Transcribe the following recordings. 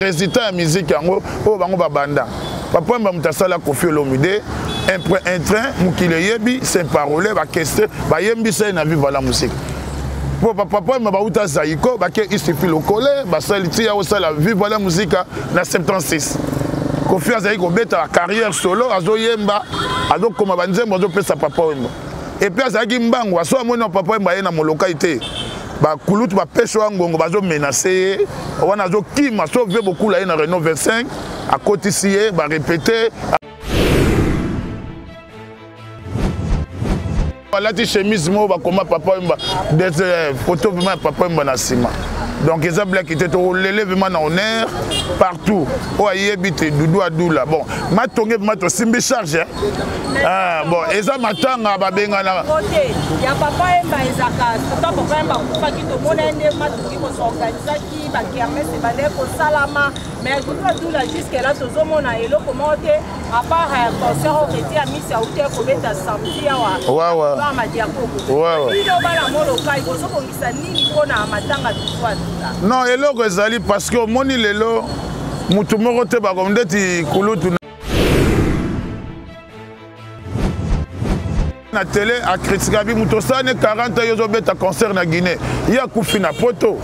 résultat de musique yango o bango babanda papa Wemba mutasala Koffi Olomide un train mukile yebi c'est parole ba question ba yembi c'est na vivre la musique pour papa Wemba ba uta zaiko ba ke istifi lokole ba saliti ya osala vivre la musique na 76 Koffi azali ko beta la carrière solo azo yemba azo koma banzembo azo pesa papa Wemba et puis azaki mbango aso amona papa Wemba na molokalité ba kulutu ba pêche wangongo bazo menacer wana zo kima so ve beaucoup là na Renault 25 à côté ici ba répéter voilà ti chemise mo ba koma papa Wemba des photos vraiment papa Wemba na sima donc les blagues qui étaient au lèvement en honneur partout oh ayebite Doudou Adoula bon ma tongé ma to simbi charge ah bon eza matanga ba benga na ya papa Wemba ezaka papa Wemba kufa ki to mona ende ma to ko s'organiser ki ba kermesse ba ne ko salama mais Doudou Adoula jusqu'à là to zomona elo komote à part concert au été à misi a outé ko beta samedi wa ouais ba ma dia ko ouais ilo bala molo kai ko so ko ngisa nini kona matanga tutwa. Non, eloko ezali parce que moni lelo mutu moko te bakomdeti kulutu na télé a critiqué bi mutu sane 40 yozo beta concert na Guinée ya kufi na poto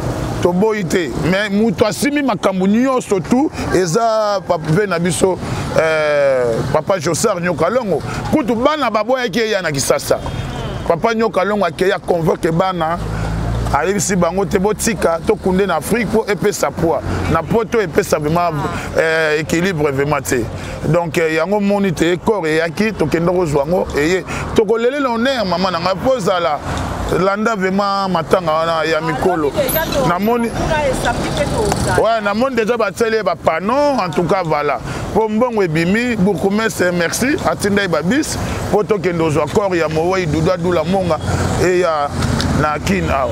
to boité mais mutu asimi makambu nyonso tout eza papa na biso papa Josar Nyokalongo kutu bana baboya ki ya na Kisasa papa Nyokalongo akeya convoque bana arrive si bango te botika to kunde na Afrique pour epesa poids na poto epesa vraiment équilibre vraiment te donc yango monite corps et yaki to kendo rozwango et to kolele l'honneur maman na posa la landa vraiment matanga wana ya mikolo na moni ouais na moni déjà ba télé ba panneau en tout cas voilà pour mbongo ebimi Bourkoumès merci atinda babis poto kendo zwa corps ya Mowa Doudou Adoula monga et ya na kin aw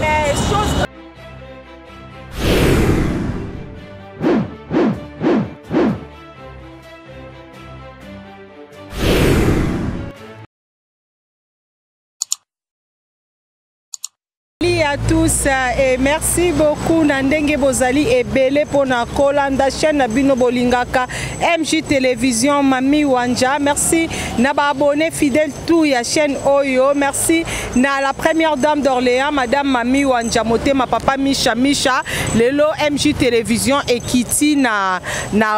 à tous et merci beaucoup Nandenge Bozali et Belé pour na kolanda chaîne Bino Bolingaka MJ Télévision Mami Wanja merci na ba abonné fidèle tout ya chaîne Oyo merci na la première dame d'Orléans madame Mami Wanja moté ma papa Misha lelo MJ Télévision et Kitty na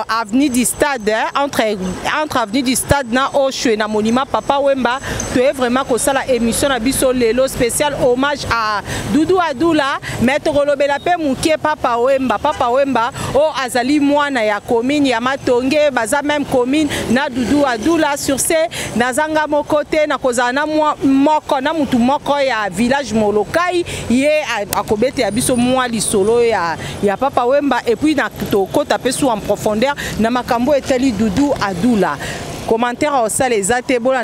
avenue du stade entre avenue du stade na Oshwe na monument papa Wemba tu es vraiment ko sala émission na biso lelo spécial hommage à Doudou Adoula maître Rolobela pe mukie papa Wemba o azali mwana ya commune ya Matonge baza même commune na Doudou Adoula sur ce nazanga mokote na kozana moko na mutu moko ya village Molokai ye akobete ya biso mwa lisolo ya papa Wemba et puis na tokota pe sous en profondeur na makambo etali Doudou Adoula commentaire au sale ezate bola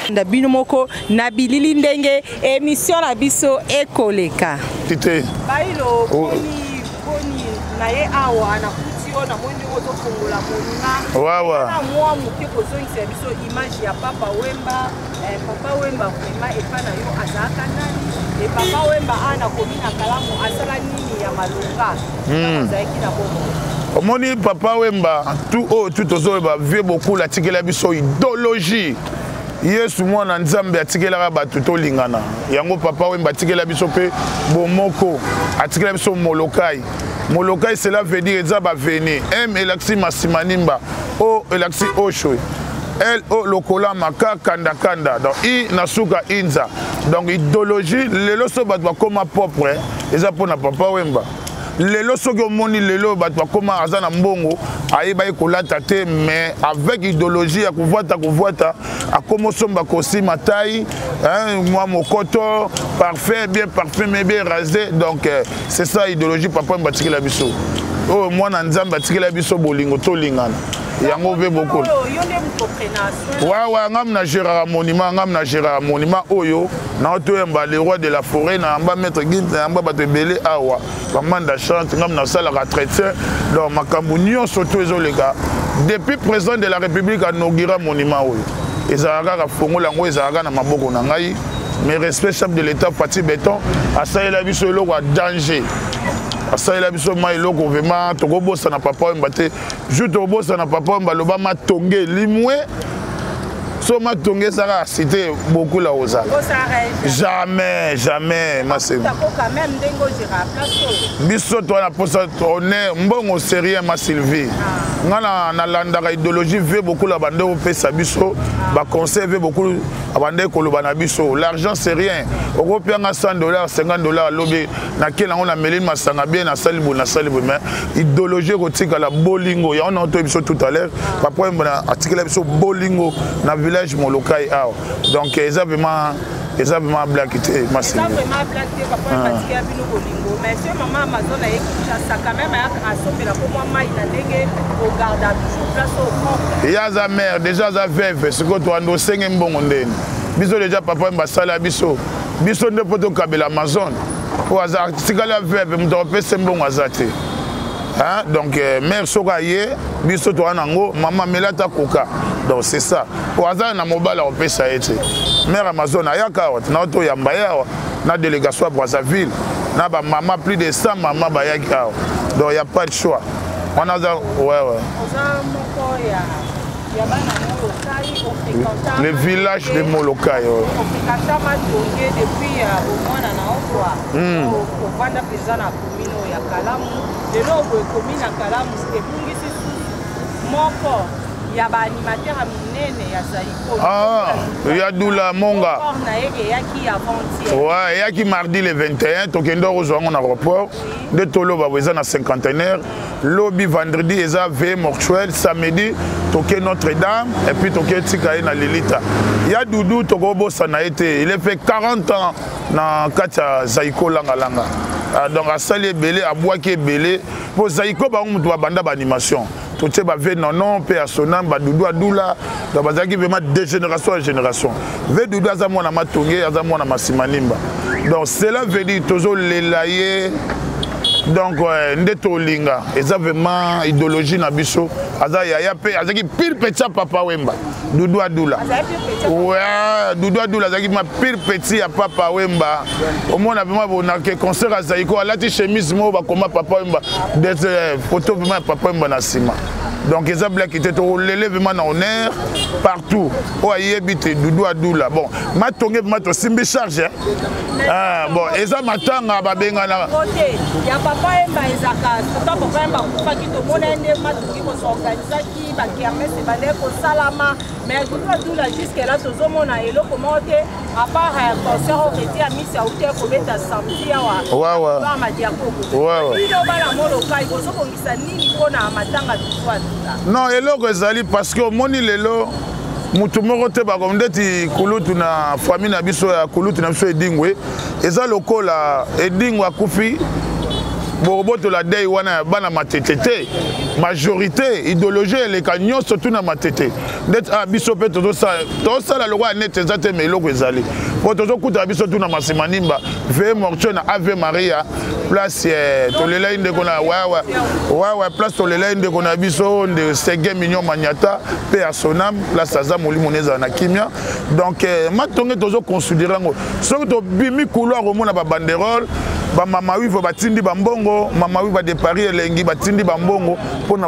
na bino moko na bilili ndenge émission na biso ekoleka tite bailo boni na ye awa na kuti ona mondi ozo kongola monina wawa na moi muke kozongisa biso image ya papa Wemba vraiment epa na yo azaka nani et papa Wemba ana komina kalamu asala nini ya malonga zaiki na bomo omoni papa Wemba tout ozoba vie beaucoup la tikela biso idéologie Yesu mwana nzambe atikela bato to lingana yango papa Wemba atikela biso pe bomoko atikela biso Molokai cela veut dire ezaba veni elaxi masimanimba o elaxi oshwe el o lokola maka kanda donc I nasuka inza donc idéologie lelo so bato bakoma propre eza pona papa Wemba lelo soki omoni lelo bato bakoma aza na mbongo ayeba ekolata te mais avec idéologie ya kuvuata akoma somba kosi matai moi mokoto parfait bien parfait mais bien rasé donc c'est ça idéologie papa Mbatikela biso oh mwana nzambe atikela biso bolingo tolingana yango ve beaucoup ouais ngam na gérard monument oyo na toyemba le roi de la forêt na amba maître Guinte na amba bato belé awa bamanda chante ngam na sala retraité donc makambo nyonso to ezoleka depuis président de la république inaugura monument oyo ezalaka ka fongola ngo ezalaka na maboko na ngai mais respect chef de l'état Fati Béton asalela biso eloko a danger asalela biso ma eloko vraiment tokobosa na papa Wemba te juste tokobosa na papa Wemba loba matonge limwe so matonge sara cité beaucoup là aux jamais massé biso to na posa honneur mbongo sérieux ma Sylvie ngana na landaka idéologie veut beaucoup la bande au pesa biso ba conseil veut beaucoup abande ko lobana biso l'argent c'est rien okopianga $100 $50 lobé na kela on a meline masanga bien na salibu mais idéologie kotika la bolingo ya on a entendu biso tout à l'heure papa Wemba article biso bolingo na village Molokai awa donc eza vraiment black te massé eza vraiment black te papa Wemba ya bino bolingo mais ce maman Amazon a écouté quand même à sombela ko moi mai na ndenge au garde toujours place au il y a sa mère déjà sa veuve ce que toi ndo senge mbongo ndeni biso déjà papa Wemba sala biso nde poto kabela Amazon o azar tikala veuve mto pese mbongo azate hein donc mère sokaye biso to anango maman melata koka donc c'est ça au hasard na mobala on peut ça été mère Amazon ayaka na to yamba yawa na délégation à Brazzaville na ba maman plus de 100 maman bayaka donc il y a pas de choix on a le village de Molokai depuis il y a des animateurs il y a Doula Monga. Ouais, il y a qui mardi le 21, Tokendo rejoint en aéroport. De Tolo va vous en cinquantenaire. Lobby vendredi, il y a V mortuel. Samedi, Toké Notre-Dame. Et puis Toké Tikaï na Lilita. Il y a Doudou Togobo Sanaïté. Il a fait 40 ans dans Katia Zaïko Langa Langa. Donc à Salé Belé, à Boaké Belé. Pour Zaïko, on doit banda d'animation. Tout ce qui non, paix à Sonam, Doudou Adoula, donc il vraiment de génération en génération. Doudou Azamou na Matongé, Azamou na Masimanimba. Donc cela veut dire toujours les laïers. Donc Ndeto Linga, et ça vraiment idéologie na biso. Azaya paix, Azaki pire petit Papa Wemba. Doudou Adoula. Ouais, Doudou Adoula, Azaki ma pire petit à Papa Wemba. Au moins on a vraiment un concert à Zaïko, à la chemise mo ba comment Papa Wemba des photos vraiment Papa Wemba na Sima. Donc ils ont blagué qui était au l'élèvement en honneur partout. Oh y habite Doudou Adoula. Bon, ma tongé ma to simbi charge. Ah bon, ils ont matanga ba benga na. Il y a Papa Wemba Isaka, Papa Wemba pas qui to monende ma to qui ko s'organiser qui ba kermesse c'est ba ko salama. Mais Doudou Adoula jusqu'à là to zomona elo commenter à part concert au été à Miss Aouté ko beta samedi wa. Ouais. Ba ma diako. Ouais. Ilo ba la molokai ko so ko ngisa nini kona matanga tutwa. Non, eloko ezali parce que moni lelo mutu moko te ba comme ndeti kulutu na famille na biso ya kulutu na biso edingwe eza lokola edingwe akufi boroboto la dei wana bana matetete majorité idéologie les canyons surtout na matete d'être à biso pe to ça la loi net ezate mais eloko ezali pour to kuta biso tuna masimanimba ve mortuaire na Ave Maria place tolela inde kona wa place tolela inde kona biso de Sege Mignon Maniata pe à Sonam place Aza Molimoneza na Kimia donc matonge tozo considérer ngo soki to bimi couloir au mona ba banderole ba mama wi va batindi bambongo mama wi va de Paris elengi batindi bambongo pona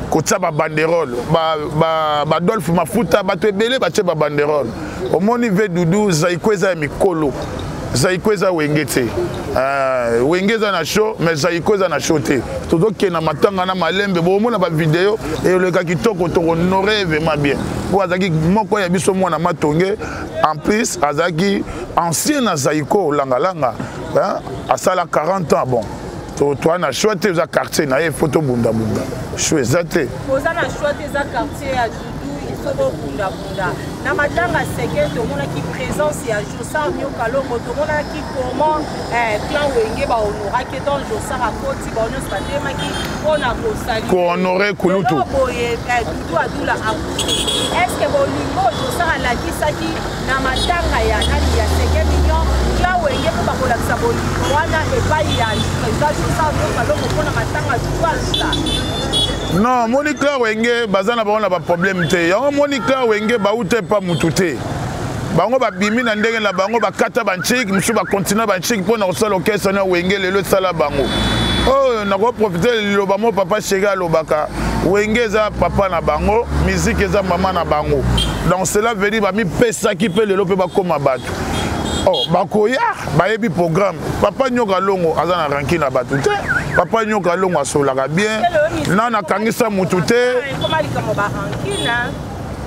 ko tsa ba banderole ba Dolphe Mafuta bato ebele ba tsa ba banderole au moni ve Doudou Zaïko eza mikolo Zaïko eza wengete wengeza na show mais Zaïko eza na show te todo ke na matanga na malembe bo mona ba vidéo et le ka kitoko to honorer vraiment bien pour azaki moko ya biso mona matonge en plus azaki ancien na Zaïko langa à ça 40 ans bon toi na choité za quartier na photo bunda choisate poza na choité za quartier à Doudou soko bunda bunda na matanga seke to mona ki présence ya Jossar Nyoka Longo to mona ki comment clan wenge ba honora ke dans Jossar a koti ba ono skatema ki ona ko sali ko honorer kulutu boye tout adula est-ce que bolingo Jossar la kisaki na matanga ya nani ya seke million clan wenge ko ba ko la sabolingo wana e ba ya Jossar Nyoka Longo pona matanga tout non Monica wenge bazana ba on a problème te ya Monica wenge ba ute pa mutute bango ba bimi na ndenge la bango ba kata banchik musu ba continue banchik pona osala okesa na wenge lelo sala bango oh na ko profiter le bamo papa chega lobaka wenge za papa na bango musique eza mama na bango donc cela veut dire ba mi pesa ki pe lelo pe ba koma batu oh bakoya ba yebi programme papa Nyoka Longo azana ranki na batu te papa Nyoka Longo asolaka bien nana kangisa mutute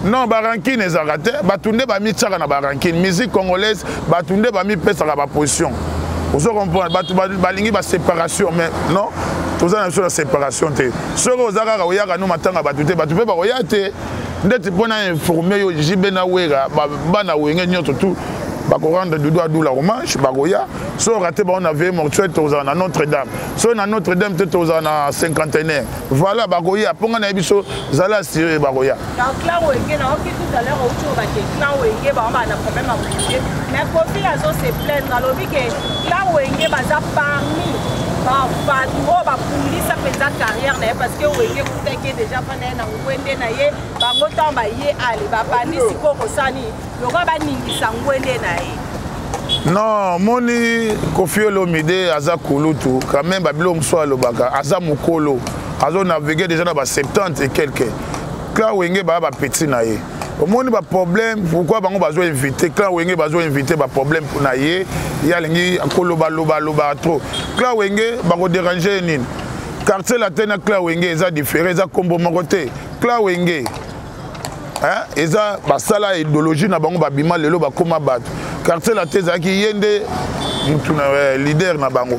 non barankine ezaka te batunde bamitiaka na barankine musique congolaise batunde bamipesaka baposition ozo comprendre bato balingi baséparation mais non toza na biso na séparation te soki oza kaka oyaka no matanga bato te bato mpe bakoya te ndeti mpona informe yo jibe na wera bana wenge nyonso tu bakorendre dudu adula hommage bakoya so raté ba on avait mortuaire toza na Notre-Dame so na Notre-Dame te toza na cinquantenaire voilà bakoya ponga na biso zala siré bakoya donc là où est na ok tout à l'heure au tour ba ke là où est ba on a problème à bouger mais Kofi azo se plaindre à l'obi que là où est baza parmi ba duro ba pulisa penza carrière na parce que où est kutaki déjà fana na ngwende na ye ba ngota ba ye ali ba panisi ko kosani loka ba ningisa ngwende na ye. Non, moni Kofi Olomide aza kulutu quand même babilo mso alobaka aza mukolo azo naviguer déjà dans 70 et quelques quand wenge ba petit na ye omoni ba problème pourquoi bango bazo inviter quand wenge bazo inviter ba problème na ye ya lingi akoloba loba trop quand wenge ba ko déranger nini quartier la tena quand wenge eza différent eza kombo mokote quand wenge hein eza basala idéologie na bango babima lelo bakoma bato quartier la teza ki yende mutuna leader na bango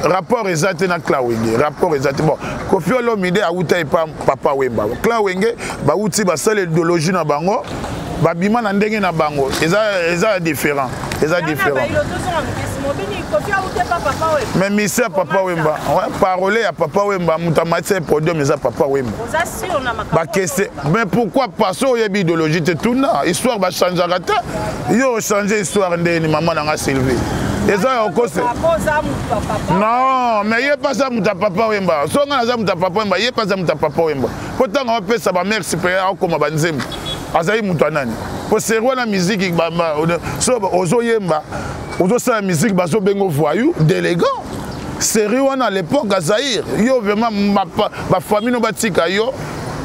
rapport exact na Clan Wenge rapport exact bon Kofi Olomide a uta pa papa Wemba Clan Wenge ba uti basala idéologie na bango babima na ndenge na bango eza différent mais misa papa Wemba parole ya papa Wemba mutamate podium eza papa Wemba ba kese mais pourquoi pas so yebi idéologie te tout na histoire ba changer rata yo changer histoire ndeni maman na Sylvie eza okose non mais ye pas ça muta papa Wemba so nga za muta papa Wemba ye pas ça muta papa Wemba pourtant on peut ça ba mère supérieure comme banzembo azayi muta nani po serwa na musique bamba so ozo yemba ozo sa musique bazo bengo voyou délégant série wana à l'époque à Zaïre yo vraiment ma famille no batika yo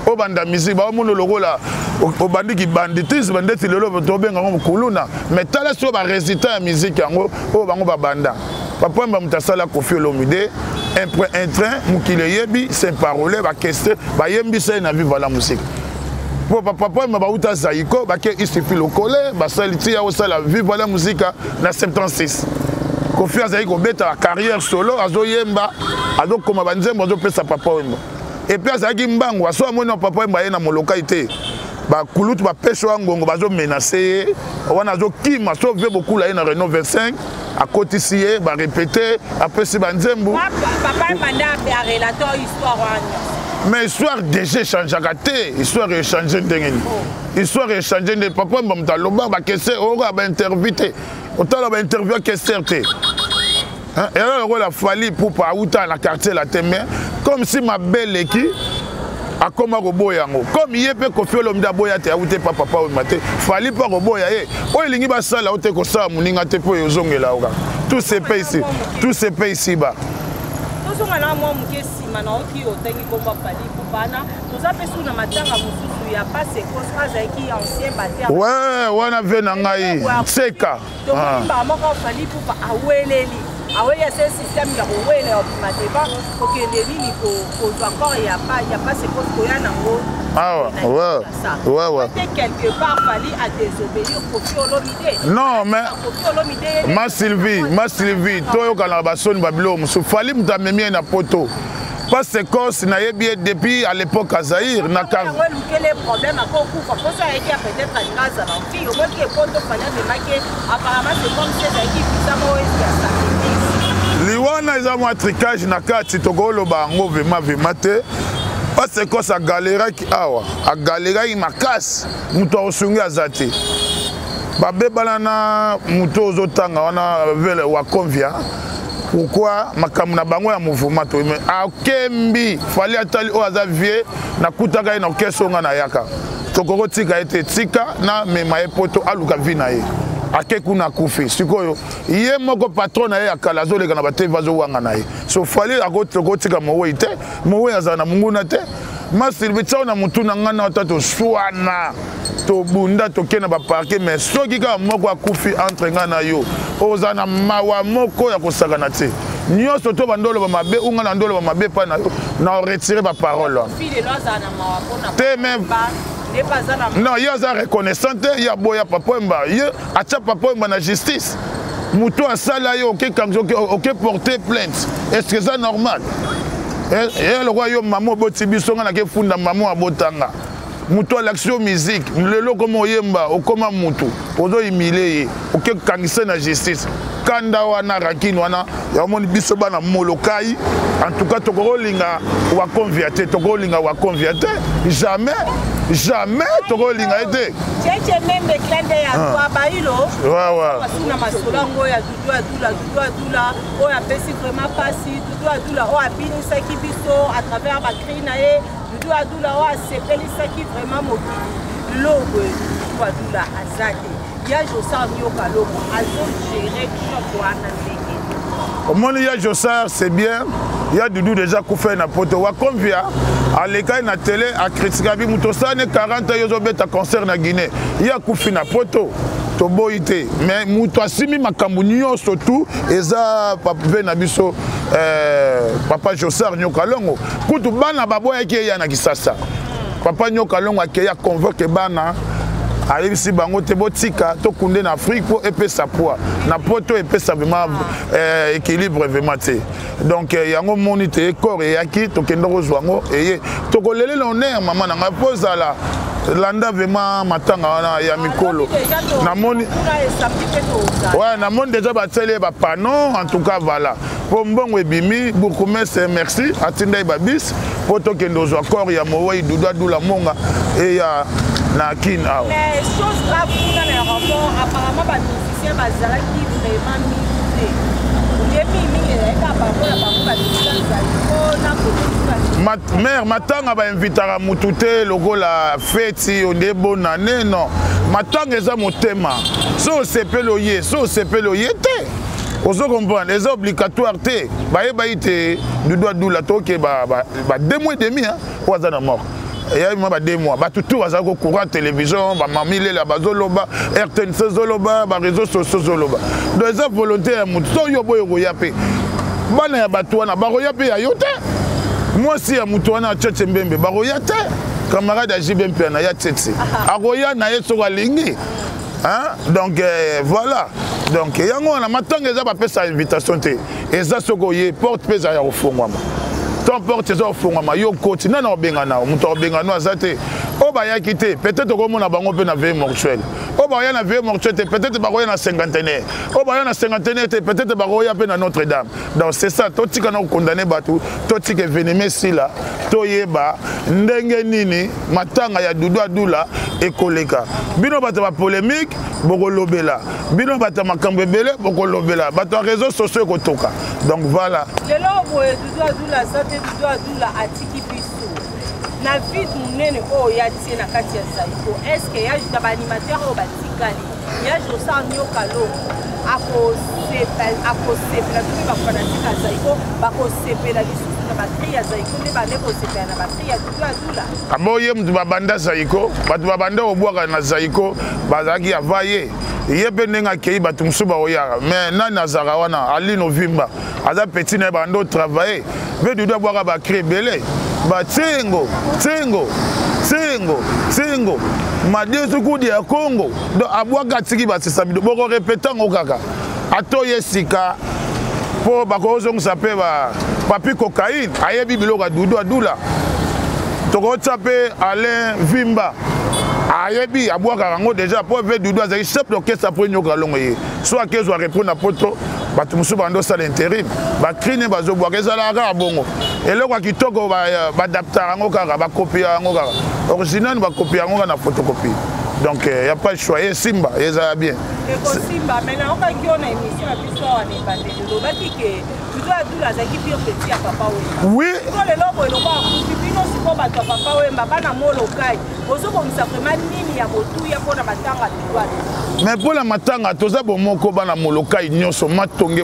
o banda musique ba mono logo la o bandi ki banditisme bandeti lelo to benga ngo kuluna mais tala so ba résultat ya musique yango o bango ba banda papa mba mutasala Kofi Olomide un train mukile yebi c'est parole ba question ba yembi ça na vivre la musique papa mba uta zaiko ba ke istifi lokole ba saliti ya osala vivre la musique na 76 Kofi azaiko beta la carrière solo azo yemba azo koma banzembo azo pesa papa mba et puis azaki mbango aso amona papa mba ye na molokaité ba kulutu ba pêche wangongo bazo menacer wana azo kima so ve beaucoup la na Renault 25 à côté ici ba répéter après si banzembo papa manda a relateur histoire wana mais histoire déjà changé gâté histoire échanger ndengeni histoire échanger de papa mba mtaloba ba kesse ora ba intervité otala ba interview que certes hein et là la fali pour pas outa na quartier la teme comme si ma belle équipe a comme roboyango comme yé pe Kofi Olomide boya te outé papa mate fali pas roboya ye o lingi ba sala outé ko sa muninga te po yozongela oka tous ces pays ici bas tous on a moi mukesi mana oki otengi komba fali kupana tous a pesu na matanga mususu ya passe cause azaki ancien batteur ouais wana vena ngai seka donc ba moko fali pupa aweleli aweya ce système ya kowela opimateba kokende nini kozwa encore ya pas c'est cause koya nango ouais quelque part fali à désobéir Kofi Olomide non mais ma Sylvie toyo kana basoni babilo musu fali mutamemie na poto Parce que Corse n'a bien depuis à l'époque à Zaïre. N'a qu'à. Liwana ils ont un tricage na kati tokolo bango vema te. Parce que Corse a galera ki awa, a galera i makasi muto osungi azate. Babe balana muto ozotanga wana vele wa convia. Pourquoi makambo na bango ya mouvement to mais akembi fali atali o azavie na kutaka na keso nga na yaka tokoko tika ete tika na mema epoto aluka vina ye akeku na kufi sikoyo ye moko patron na ye akala zoleka na bate vazo wanga na ye so fali akotoko tika mowe ite mowe azana munguna te masirvitsa na mutu na ngana tato swana to bunda to kena ba parquet mais soki ka moko akufi entre ngana yo ozana mawa moko ya kosaka te nyonso to bandolo ba mabe unga na ndolo ba mabe pa na yo na retirer ba parole te même non yo za reconnaissante ya boya papomba yo acha papomba na justice mutu asala yo OK porter plainte est-ce que c'est normal et le royaume maman botibiso nga na ke funda maman abotanga mutu l'action musique lelo comme oyemba okoma mutu ozo humilier OK kangisa na justice kanda wana rakini wana ya moni biso bana molokai en tout cas tokolinga wa conviate tokolinga wa conviate jamais tokolinga ete cheche membe klende ya kwa bailo ouais basuna masolango ya dudua o ya pesi vraiment pasi dudua o abinisa kibiso à travers ba crina e dudua o asepelisa ki vraiment mokili logo dudua azate ya Jossar Nyoka logo azo gérer tout quoi na ndenge au monde ya Jossar c'est bien il y a Doudou déjà koufé na poto wa convia à l'école na télé à critiquer bi mutosane 40 yozo beta concert na Guinée il y a koufi na poto to boité mais muto asimi makambu nyonso tout eza papa na biso papa Jossar Nyoka longo kutu bana baboya ki ya na Kisasa papa Nyoka longo akeya convoque bana arrive si bango te botika to kunde na Afrique pour epesa poids na poto epesa vraiment équilibre vraiment te donc yango monite corps et aki to kendo rozwango et to kolele l'honneur maman na posa la landa vraiment matanga wana ya mikolo na moni ouais na moni déjà batele ba panneau en tout cas voilà pour mbongo ebimi beaucoup merci atinda babis poto kendo zo corps ya mowe dudou la monga et ya na kin awa. Mais chose grave pour dans les rapports, apparemment les musiciens bazalaki vraiment misé. Mère matanga ba invitara mutute logo la fête onde bonne année non. Matanga eza motema. So sepeloye te. Ozo comprendre, les obligatoires te. Ba ite du doigt dou la toke ba 2 mois et demi hein, oza mort. Il y a 2 mois. Tout va au courant télévision, mamile la bazoloba, RTNC zoloba, réseaux sociaux zoloba. Deux volontaires, so yobo yoyape. Bana ya batwana, baroyape ya yote. Moi si ya mutwana tchetche mbembe, baroyate. Camarade ya JBMP na ya tchetche. Aroya na yeso walingi. Hein? Donc voilà. Donc yango na matanga eza ba pesa invitation te. Eza sokoye porte pesa ya ofongwama. Ton porte tes offres ma yo continue na obengana muto obengana azate o ba ya kité peut-être ko mona bango pe na veille mortuelle o ba ya na veille mortuelle peut-être ba ko ya na cinquantenaire o ba ya na cinquantenaire peut-être ba ko ya pe na Notre-Dame donc c'est ça to tika na condamner batu to tika venime sila to yeba ndenge nini matanga ya Doudou Adula ekoleka bino bata ba polémique boko lobela bino bata makambo ebele boko lobela bata réseaux sociaux kotoka donc voilà lelo boye Doudou Adula Doudou Adula atiki biso na vite munene o ya tie na kati ya Zaiko est-ce que ya juta ba animateur o batikali ya Jossar Nyoka lo ako sepela tout ba fanatika Zaiko ba ko sepela lisusu na batri ya Zaiko ne ba ne ko sepela na batri ya Doudou Adula aboye mtu babanda Zaiko batu babanda obwaka na Zaiko bazaki avaye yebe nenga kei batu musuba oyaka mais nani azara wana alino vimba aza petit na bando travailler ve Doudou abwaka ba créer belé ba tsengo madie sukudi ya Congo do abwaka tiki ba sisabido boko répétant okaka atoye sika po bako ozongisa pe ba papi cocaïne ayebi biloko dudu adula tokotya mpe Alain Vimba ayebi abwaka yango déjà po ve dudu azali chef d'orchestre po nyoka longo ye so akezwa répondre na poto bato mosusu bandosala intérim bakrine bazobwaka ezalaka kaka bongo eloko ya kitoko badaptaka yango kaka bakopia yango kaka original bakopia yango kaka na photocopie donc il n'y a pas de choix et Simba ezala bien Simba maintenant on qui on a émission la plus soir on est bandé de lobaki que tu dois adula zaki pire petit à papa oui ko le lobo eloko akutibino siko bato ya papa wemba bana molokai ozokomisa vraiment nini ya botuya mpona matanga tulwa mais mpona matanga toza bomoko bana molokai nyonso matonge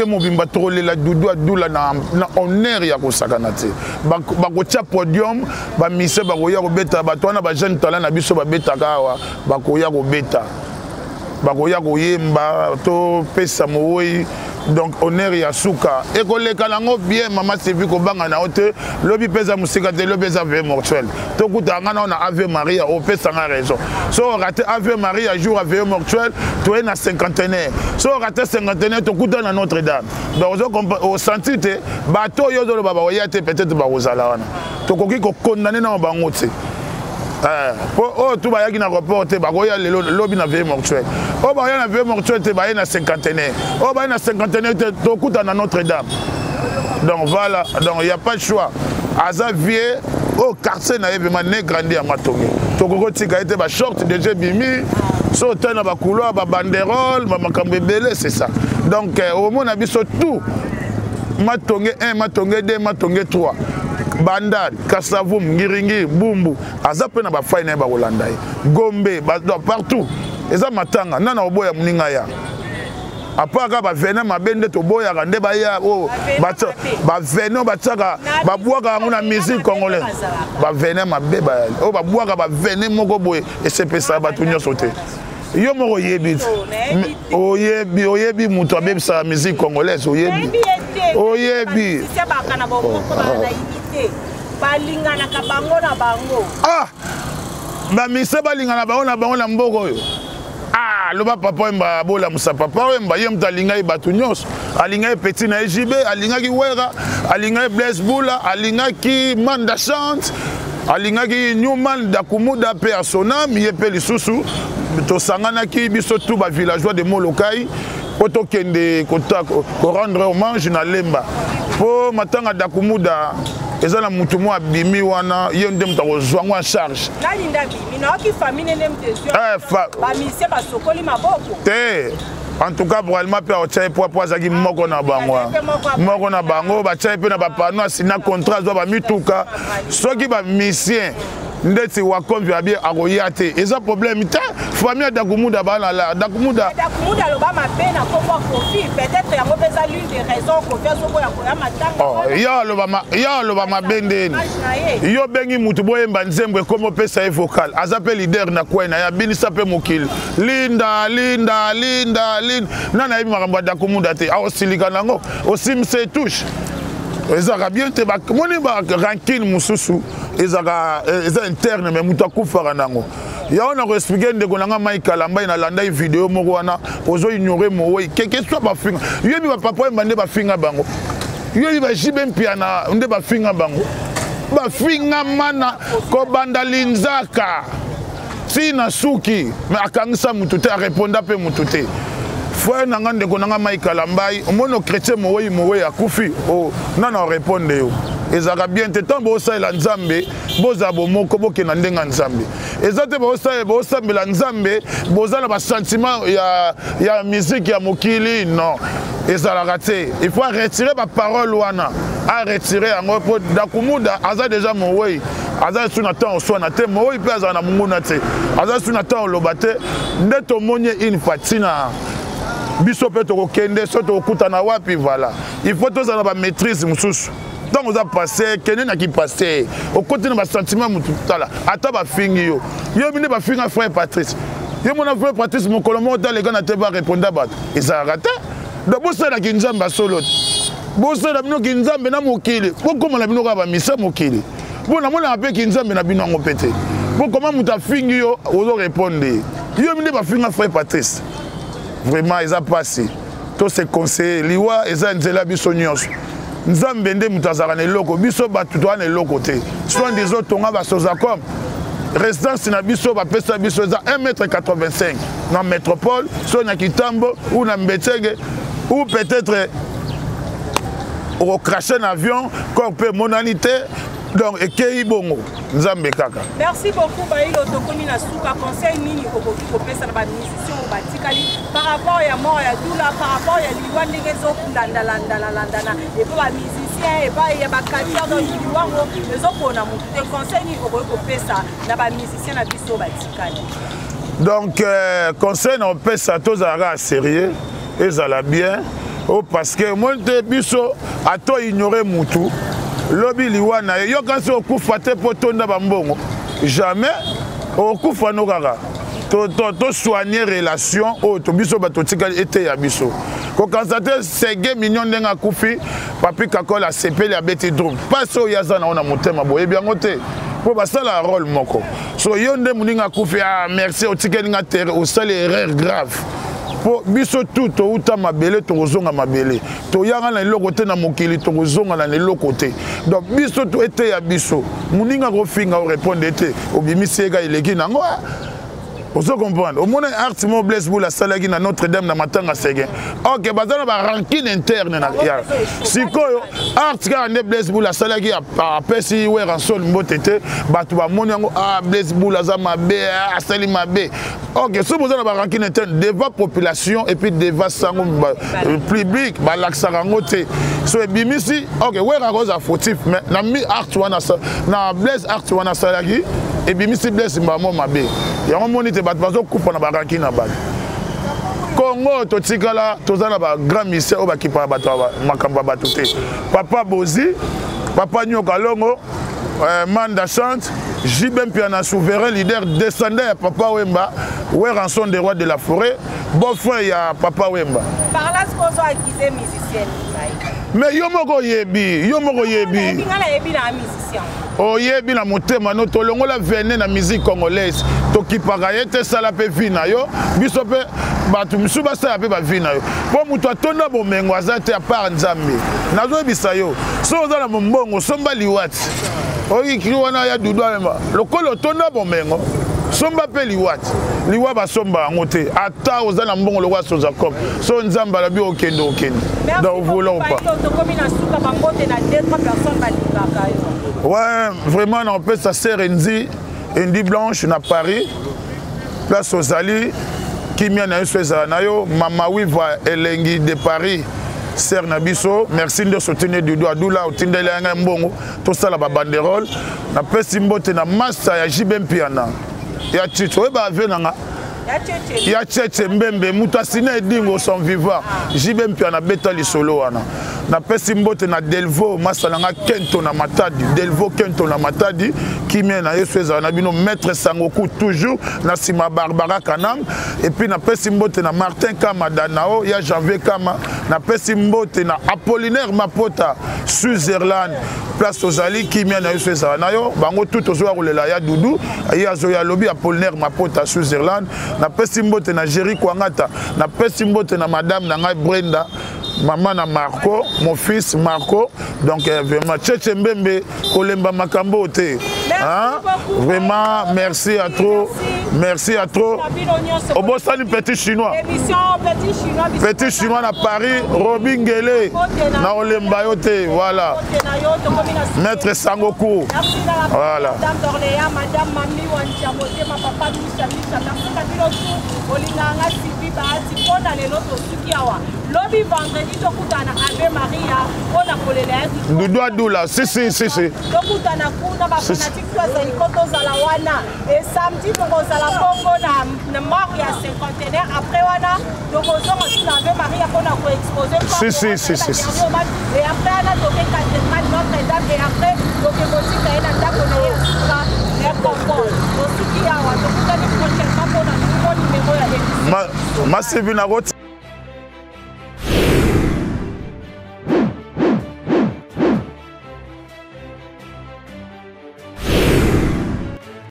mobimba tokolela dudu adula na honneur ya kosakana te bakotya podium bamise bakoya kobeta bato wana bajeune talent na biso babetaka awa bakoya kobeta bakoya koyemba topesa mowoi donc honneur ya suka ekoleka nango bien mama sevi kobanga na ote lobi pesa musika te lobi eza vie mortuelle tokutanga na na Ave Maria opesanga raison so raté Ave Maria jour à vie mortuelle to na cinquantenaire so raté cinquantenaire tokuta na Notre-Dame donc au senti te bato yo zo baba oya te peut-être ba ozala wana tokoki ko condamner na bango te oh tout bayaki na reporter bakoya lelo lobi na vie mortuelle oh baya na vie mortuelle te baya na cinquantenaire oh baya na cinquantenaire te tokuta na Notre-Dame donc voilà donc il y a pas de choix aza vie au quartier na yebema ne grandi à Matonge tokoko tika ete ba short déjà bimi so tana ba couloir ba banderole ba makambo belé c'est ça donc au moins na biso tout Matonge 1 Matonge 2 Matonge 3 Bandar, Kassavoum, Ngiringi, Bumbu, Azapé na ba faina ba Holanda, Gombe, partout. Et ça matanga, nana oboya muninga ya. Après ka ba vena mabende to boya rande ba ya o ba vena ba tsaka ba boaka nguna musique congolaise. Ba vena mabe ba o ba boaka ba vena moko boye et c'est pesa ba tunyo sauter. Yo moko yebi. Oyebi muto abe sa musique congolaise oyebi. Oyebi. Balingana ka bango na bango ah ba mise balingana bango na mboko yo ah loba papa wemba bola musa papa wemba yem talinga ibatu nyos alinga petit na JB alinga ki wera alinga Blaise Bula alinga ki Manda Chante alinga ki Newman Dakumuda pe asona miyepe lisusu to sangana ki biso tout ba villageois de Molokai poto kende ko rendre hommage na Lemba po matanga Dakumuda ezana mutu mo abimi wana ye ndem ta kozwangwa charge nani ndabimi na ki famille nem tesio ba mise ba sokoli maboko te en tout cas pour alma pe o tsaye po zaki moko na bango ba tsaye pe na ba pano asina contrat zo ba mituka soki ba misien ndeti wakombi abie akoyate eza problème ta famille Dakumuda bana la Dakumuda loba mapena ko kwa kofi peut-être yango pesa l'une des raisons ko faire so ko ya matanga ya loba mabende yo bengi mutu boyemba nzembo komo pesa e vocal azape leader na kwena ya binisa pe mokili linda nana ibi makambo Dakumuda te aosilika nango osimse touche ezaka bien te ba moni ba rankine mususu ezaka interne mais mutu akufaka nango ya on a expliqué ndeko nanga Michael Amba na landa vidéo moko wana ozo ignorer mooi quelque soit ba finga yebi ba papa mbande ba finga bango yebi ba jibe mpiana nde ba finga bango ba finga mana ko banda linzaka sina suki mais akangisa mutu te a répondre pe mutu te frère nanga ndeko nanga Michael Amba omono chrétien mooi akufi oh nana répondre yo ezaka bien te tant bosalela nzambe boza bomoko bokena ndenga nzambe ezate bosambela nzambe bozala ba sentiment ya musique ya mokili non ezalaka te il faut retirer ba parole wana a retirer yango po Dakumuda aza déjà mowei aza suna temps oswana te mowei pe aza na munguna te aza suna temps oloba te nde tomonye une fatina biso pe tokokende so tokutana wapi voilà il faut tozala ba maîtrise mususu donc on a passé kenen na ki passé au côté de ma sentiment mutala ata ba fingi yo bine ba finga frère Patrice yo mon frère Patrice mon colomo dans les gars na te ba répondre ba ça raté donc bossa na kinzamba solo bossa na bino kinzambe na mokili poko na bino ba misa mokili bona mona pe kinzambe na bino ngo pété pour comment muta fingi yo ozo répondre yo bine ba finga frère Patrice vraiment ils a passé to se conseiller liwa eza nzela biso nyonso nzambe nde mutu azalaka na eloko biso bato toza na eloko te soin des autres tonga basoza comme résidence na biso bapesa biso eza 1,85 m na métropole so na Kitambo ou na Mbetege ou peut-être au cracher un avion comme peut monalité donc et bongo nzambe kaka. Merci beaucoup Baïlo tokomi na suka conseil nini okoki kopesa na ba musicien au batikali par rapport ya mort ya doula par rapport ya liwa ndenge landana et pour ba musicien et pas ya ba culture dans liwa les autres na mutu conseil nini okoki kopesa na ba musicien na biso batikali. Donc conseil na opesa tozara sérieux ezala bien. Oh, parce que moi, biso a to ignoré mutu. Lobby liwana yo quand c'est au coup faté pour tonda bambongo. Jamais au coup fano kaka. To soigner relation au to biso batotika été ya biso. Ko constater sege million ndenga kufi papi kakola sepeli ya beti drum. Pas so yazana ona motema boye bien ngote. Pour passer la rôle moko. So yonde muninga kufi ah merci au ticket nga terre au sale erreur grave. Po biso tout to uta mabele to kozonga mabele to yanga na eloko te na mokili to kozonga na eloko te donc biso to ete ya biso muninga ko finga o répondre ete obimisi ega ileki nango vous comprenez au monde art mo bless boula salagi na Notre-Dame na matanga sege OK bazana ba rancune interne na ya sikoyo art ka ne bless boula salagi a pesi we ranson mbotete batu ba moni yango ah bless boula za mabe asali mabe OK so bazana ba rancune interne devant population et puis devant sango public ba laksaka ngote so ebimisi OK we ra cause fautif mais na mi art wana na bless art wana salagi ebimisi bless mbamo mabe yango moni te bato bazo coupe na baraki na bato Congo totikala tozana ba grand ministère o bakipa bato makamba bato te papa Bozi papa Nyoka Longo Manda Chante Jibem Piana souverain leader descendant ya papa Wemba ouais rançon des rois de la forêt beau-frère ya papa Wemba par là ce qu'on soit accusé musicien mais yo moko yebi ngala yebi na musicien oyebi na motema no tolongola vene na musique congolaise tokipaka ye te sala pe vina yo biso pe batu misu basala pe ba vina yo po mutu atonda bomengo aza te apart nzambe nazoyebisa yo so oza na mombongo somba liwati oyikiri wana ya dudu alema lokolo otonda bomengo somba pe liwati liwa basomba yango te ata oza na mbongo lokwa soza comme so nzambe alabi okende donc voulons pas. Ouais, vraiment, on peut sa sœur Indy Blanche na Paris, place aux Ali, qui m'a na yo, Mama Wiva Elengi de Paris, sœur Nabiso, merci de soutenir du doigt Doula, au Tindele Mbongo, tout ça la banderole, na Pessimbote na Massa ya Jibem Piana, ya Tito, eba venanga. Ya tchétché mbembe mutasine dingo son vivant Jibem Piana beta li solo wana na pesi mbote na Delvo masalanga Kento na Matadi Delvo Kento na Matadi qui mène à Yesueza na bino maître Sangoku toujours na sima Barbara Kanam et puis na pesi mbote na Martin Kama Danao ya Janvier Kama na pesi mbote na Apollinaire Mapota Suzerland place aux Ali qui mène à Yesueza na yo bango tout ozoa rolela ya Doudou ya zo ya lobby Apollinaire Mapota Suzerland na pesi mbote na Jerry Kwangata na pesi mbote na madame na ngai Brenda maman na Marco mon fils Marco donc vraiment tchétché mbembe kolemba makambo te hein vraiment merci à trop au Boston petit chinois na Paris Robin Ngele na olemba yo te voilà maître Sangoku voilà madame Dorléa madame Mami Wanchamote ma papa Moussa olinganga sibi baati pona lelo tosuki awa lobi vendredi tokutana Ave Maria pona kolela Doudou Doula si tokutana kuna ba fanatique za ikoto za la wana et samedi tokozala Congo na mort ya 50aire après wana tokozonga sur Ave Maria pona ko exposer si et après là toke cathédrale Notre-Dame et après tokekotika ena ndako na Yesu Massive na route